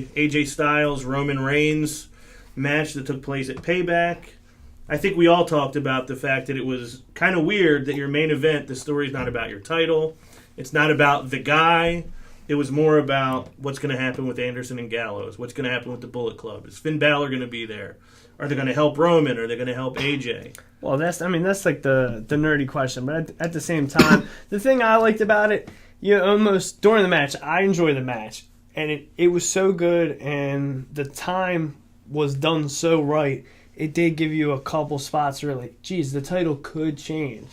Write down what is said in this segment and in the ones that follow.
AJ Styles, Roman Reigns match that took place at Payback. I think we all talked about the fact that it was kind of weird that your main event, the story's not about your title. It's not about the guy. It was more about what's going to happen with Anderson and Gallows. What's going to happen with the Bullet Club? Is Finn Balor going to be there? Are they going to help Roman? Are they going to help AJ? Well, that's like the nerdy question. But at the same time, the thing I liked about it, almost during the match, I enjoyed the match. And it was so good, and the time was done so right. It did give you a couple spots where, like, geez, the title could change.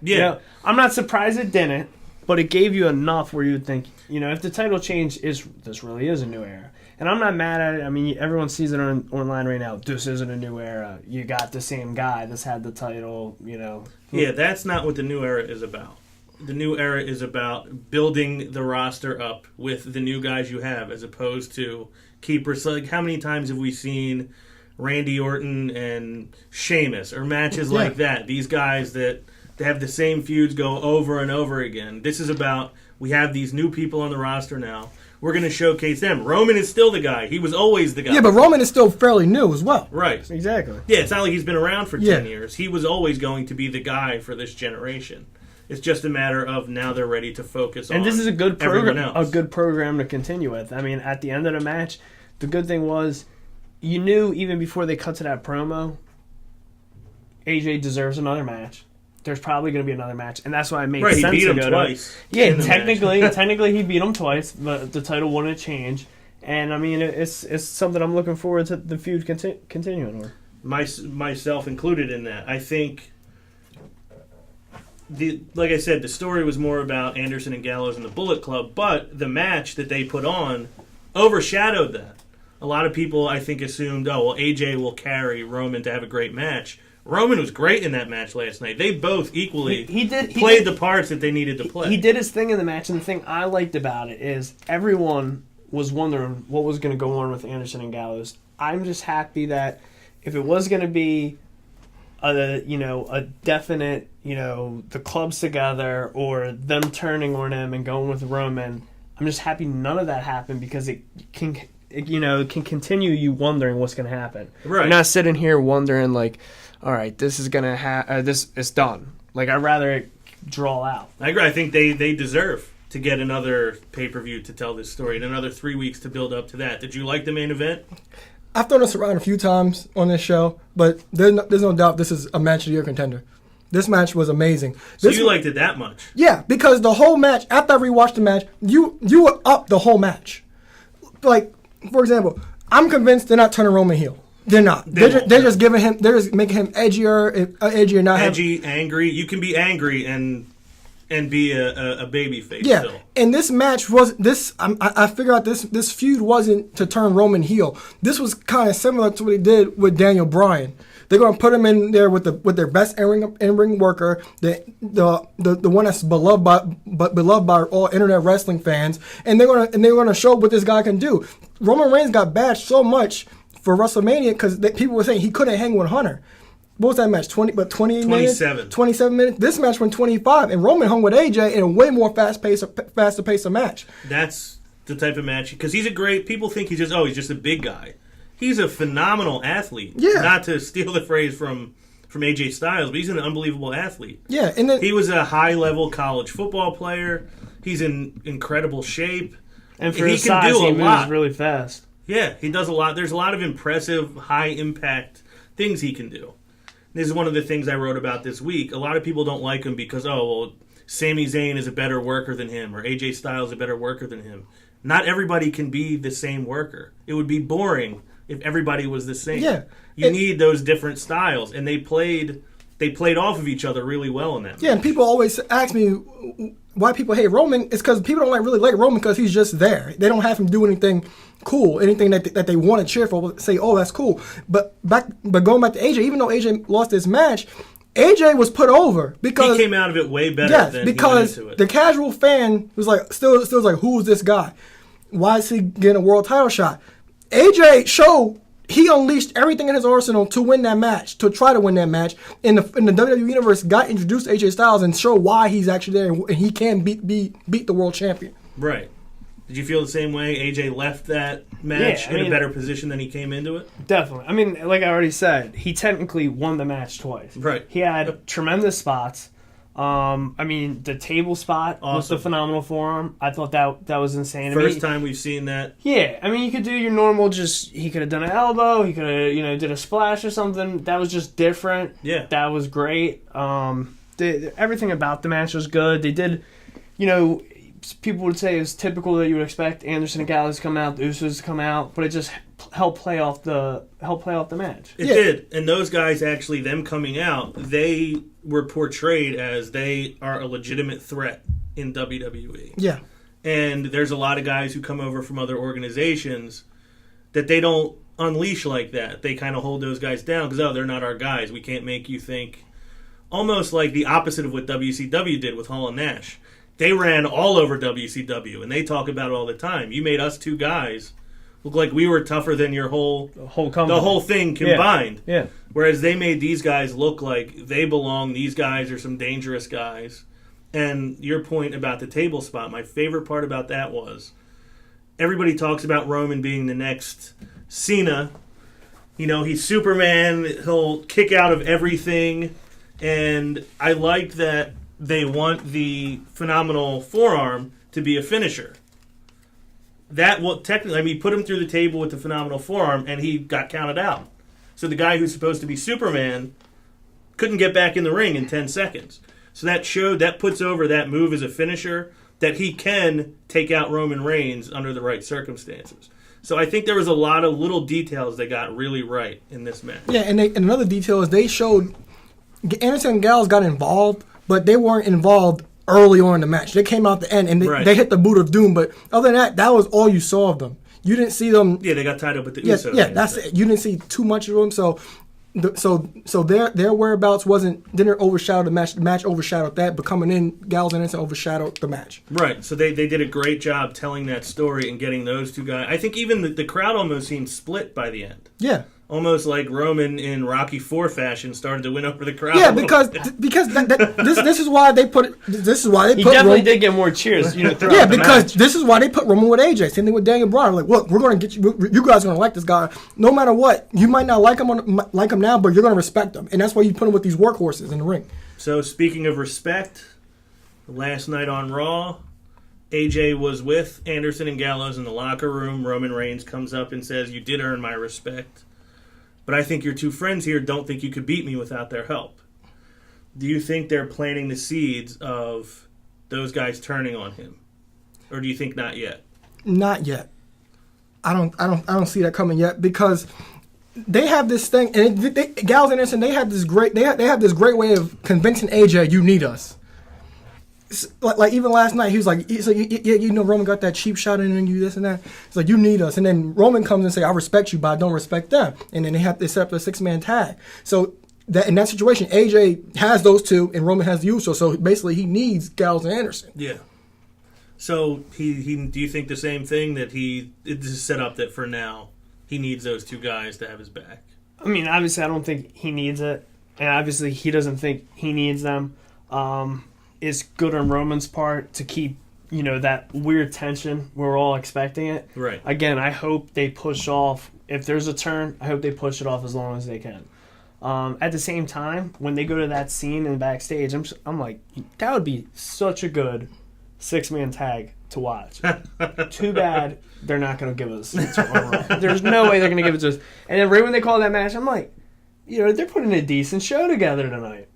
Yeah. I'm not surprised it didn't, but it gave you enough where you would think, if the title change this really is a new era. And I'm not mad at it. I mean, everyone sees it online right now. This isn't a new era. You got the same guy that's had the title, Yeah, that's not what the new era is about. The new era is about building the roster up with the new guys you have, as opposed to keepers. Like, how many times have we seen Randy Orton and Sheamus or matches like that? These guys that they have the same feuds go over and over again. This is about, we have these new people on the roster now. We're going to showcase them. Roman is still the guy. He was always the guy. Yeah, but Roman is still fairly new as well. Right. Exactly. Yeah, it's not like he's been around for 10 years. He was always going to be the guy for this generation. It's just a matter of now they're ready to focus on. And this is a good program, else. a good program to continue with. I mean, at the end of the match, the good thing was, you knew even before they cut to that promo, AJ deserves another match. There's probably going to be another match, and that's why it made sense to go to. He beat him twice. Yeah, technically he beat him twice, but the title wouldn't change. And I mean, it's something I'm looking forward to the feud continuing with. Myself included in that. I think, like I said, the story was more about Anderson and Gallows and the Bullet Club, but the match that they put on overshadowed that. A lot of people, I think, assumed, AJ will carry Roman to have a great match. Roman was great in that match last night. They both equally played the parts that they needed to play. He did his thing in the match, and the thing I liked about it is everyone was wondering what was going to go on with Anderson and Gallows. I'm just happy that if it was going to be a definite, the clubs together or them turning on him and going with Roman, I'm just happy none of that happened, because it can continue you wondering what's going to happen. Right. You're not sitting here wondering, like, all right, this is going to this is done. Like, I'd rather it draw out. I agree. I think they deserve to get another pay-per-view to tell this story and another 3 weeks to build up to that. Did you like the main event? I've thrown this around a few times on this show, but there's no doubt this is a match of the year contender. This match was amazing. So you liked it that much? Yeah, because the whole match, after I rewatched the match, you were up the whole match. Like, for example, I'm convinced they're not turning Roman heel. They're not. They're just making him edgier, not edgy, angry. You can be angry and be a baby face. Yeah, still. And this match was this. I figured out this feud wasn't to turn Roman heel. This was kind of similar to what he did with Daniel Bryan. They're going to put him in there with their best in-ring worker, the one that's beloved by all internet wrestling fans, and they're going to show what this guy can do. Roman Reigns got bashed so much for WrestleMania because people were saying he couldn't hang with Hunter. What was that match? 28 minutes? 27 minutes. This match went 25, and Roman hung with AJ in a way more faster pace of match. That's the type of match, because he's a great. People think he's just a big guy. He's a phenomenal athlete. Yeah. Not to steal the phrase from AJ Styles, but he's an unbelievable athlete. Yeah, and then, he was a high-level college football player. He's in incredible shape. And for his size, he moves really fast. Yeah, he does a lot. There's a lot of impressive, high-impact things he can do. This is one of the things I wrote about this week. A lot of people don't like him because, Sami Zayn is a better worker than him, or AJ Styles is a better worker than him. Not everybody can be the same worker. It would be boring if everybody was the same. Yeah. You need those different styles, and they played off of each other really well in that match. Yeah, and people always ask me why people hate Roman. It's because people don't really like Roman because he's just there. They don't have him do anything cool, anything that they want to cheer for, say, oh, that's cool. But going back to AJ, even though AJ lost this match, AJ was put over because he came out of it way better than because he went into it. The casual fan was like, still was like, who is this guy? Why is he getting a world title shot? AJ showed he unleashed everything in his arsenal to win that match, to try to win that match. In the WWE Universe, got introduced to AJ Styles and show why he's actually there and he can beat the world champion. Right. Did you feel the same way? AJ left that match in a better position than he came into it? Definitely. I mean, like I already said, he technically won the match twice. Right. He had tremendous spots. I mean, the table spot was the phenomenal forearm. I thought that was insane. First time we've seen that. Yeah, I mean, you could do your normal. He could have done an elbow. He could have, did a splash or something. That was just different. Yeah, that was great. Everything about the match was good. They did, people would say it's typical that you would expect Anderson and Gallows to come out, the Usos to come out, but it just helped play off the match. It did, and those guys actually, them coming out, they were portrayed as they are a legitimate threat in WWE. Yeah. And there's a lot of guys who come over from other organizations that they don't unleash like that. They kind of hold those guys down because, they're not our guys. We can't make you think. Almost like the opposite of what WCW did with Hall and Nash. They ran all over WCW, and they talk about it all the time. You made us two guys look like we were tougher than your whole company. The whole thing combined. Yeah. Whereas they made these guys look like they belong. These guys are some dangerous guys. And your point about the table spot, my favorite part about that was everybody talks about Roman being the next Cena. He's Superman. He'll kick out of everything. And I like that they want the phenomenal forearm to be a finisher. That will technically, put him through the table with the phenomenal forearm, and he got counted out. So the guy who's supposed to be Superman couldn't get back in the ring in 10 seconds. So that puts over that move as a finisher, that he can take out Roman Reigns under the right circumstances. So I think there was a lot of little details they got really right in this match. Yeah, and another detail is they showed Anderson and Gallows got involved, but they weren't involved early on in the match. They came out the end, and they hit the boot of doom. But other than that was all you saw of them. You didn't see them. Yeah, they got tied up with the Usos. Yeah, that's it. You didn't see too much of them. So their whereabouts didn't overshadow the match. The match overshadowed that, but coming in, Gallows and Anderson overshadowed the match. Right. So they did a great job telling that story and getting those two guys. I think even the crowd almost seemed split by the end. Yeah. Almost like Roman in Rocky IV fashion started to win over the crowd. Yeah, because this is why they put He definitely did get more cheers. Throughout yeah, the because match. this is why they put Roman with AJ. Same thing with Daniel Bryan. Like, look, we're going to get you guys are going to like this guy no matter what. You might not like him now, but you're going to respect him, and that's why you put him with these workhorses in the ring. So speaking of respect, last night on Raw, AJ was with Anderson and Gallows in the locker room. Roman Reigns comes up and says, "You did earn my respect. But I think your two friends here don't think you could beat me without their help." Do you think they're planting the seeds of those guys turning on him, or do you think not yet? Not yet. I don't see that coming yet because they have this thing, and Gallows and Anderson they have this great way of convincing AJ you need us. Like even last night, he's like, yeah, Roman got that cheap shot in you, this and that. It's like, you need us. And then Roman comes and say, I respect you, but I don't respect them. And then they set up a 6-man tag. So that in that situation, AJ has those two, and Roman has the Usos. So basically, he needs Gallows and Anderson. Yeah. So he do you think the same thing, that this is set up that for now he needs those two guys to have his back? I mean, obviously, I don't think he needs it, and obviously, he doesn't think he needs them. It's good on Roman's part to keep, that weird tension. We're all expecting it. Right. Again, I hope they push off. If there's a turn, I hope they push it off as long as they can. At the same time, when they go to that scene in backstage, I'm like, that would be such a good 6-man tag to watch. Too bad they're not going to give us it. There's no way they're going to give it to us. And then right when they call that match, I'm like, they're putting a decent show together tonight.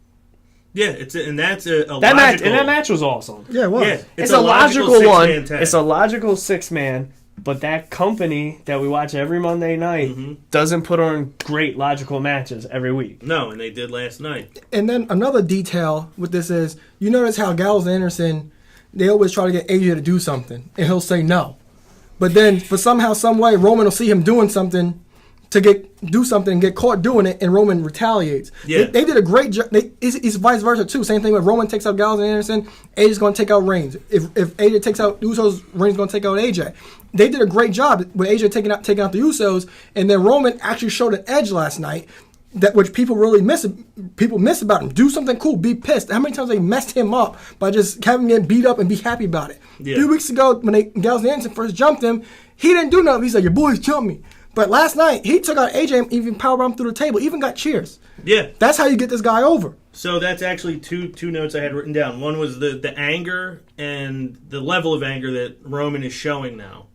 Yeah, that's a that logical match, and that match was awesome. Yeah, it was. Yeah, It's a logical one. Tag. It's a logical 6-man, but that company that we watch every Monday night doesn't put on great logical matches every week. No, and they did last night. And then another detail with this is, you notice how Gallows and Anderson, they always try to get AJ to do something, and he'll say no. But then, for somehow, some way, Roman will see him doing something to do something and get caught doing it, and Roman retaliates. Yeah. They did a great job. It's vice versa, too. Same thing when Roman takes out Gallows and Anderson, AJ's going to take out Reigns. If AJ takes out Usos, Reigns going to take out AJ. They did a great job with AJ taking out the Usos, and then Roman actually showed an edge last night. that which people really miss about him. Do something cool. Be pissed. How many times they messed him up by just having him get beat up and be happy about it? Yeah. 3 weeks ago when Gallows and Anderson first jumped him, he didn't do nothing. He's like, your boys jumped me. But last night he took out AJ and even powerbombed through the table. Even got cheers. Yeah. That's how you get this guy over. So that's actually two notes I had written down. One was the anger and the level of anger that Roman is showing now.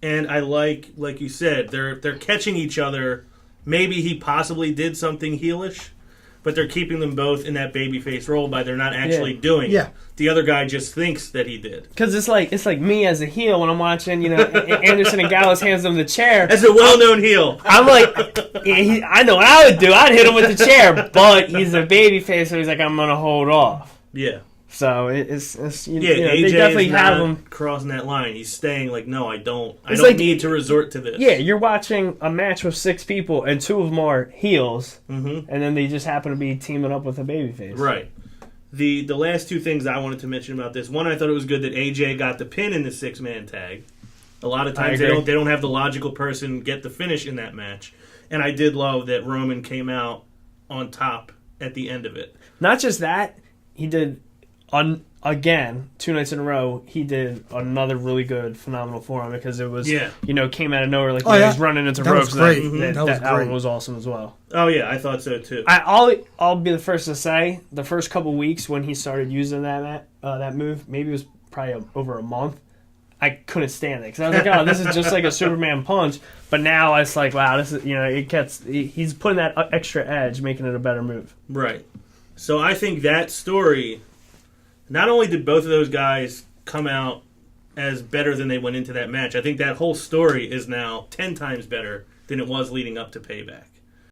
And I like you said, they're catching each other. Maybe he possibly did something heelish, but they're keeping them both in that babyface role by they're not actually doing it. The other guy just thinks that he did. Because it's like me as a heel when I'm watching, Anderson and Gallows hands them the chair. As a well-known heel. I'm like, I know what I would do. I'd hit him with the chair, but he's a babyface, so he's like, I'm going to hold off. Yeah. So it's AJ they definitely is have not him crossing that line. He's staying like, no, I don't It's like- need to resort to this. Yeah, you're watching a match with 6 people, and 2 of them are heels, Mm-hmm. and then they just happen to be teaming up with a babyface. Right. The last 2 things I wanted to mention about this. One, I thought it was good that AJ got the pin in the 6-man tag. A lot of times they don't have the logical person get the finish in that match. And I did love that Roman came out on top at the end of it. Not just that, he did again 2 nights in a row. He did another really good, phenomenal forearm because it was came out of nowhere like he's running into that ropes. Was great. That one was awesome as well. Oh yeah, I thought so too. I'll be the first to say the first couple weeks when he started using that move, maybe it was probably over a month. I couldn't stand it because I was like, oh, this is just like a Superman punch. But now it's like, wow, this is he's putting that extra edge, making it a better move. Right. So I think that story. Not only did both of those guys come out as better than they went into that match, I think that whole story is now 10 times better than it was leading up to Payback.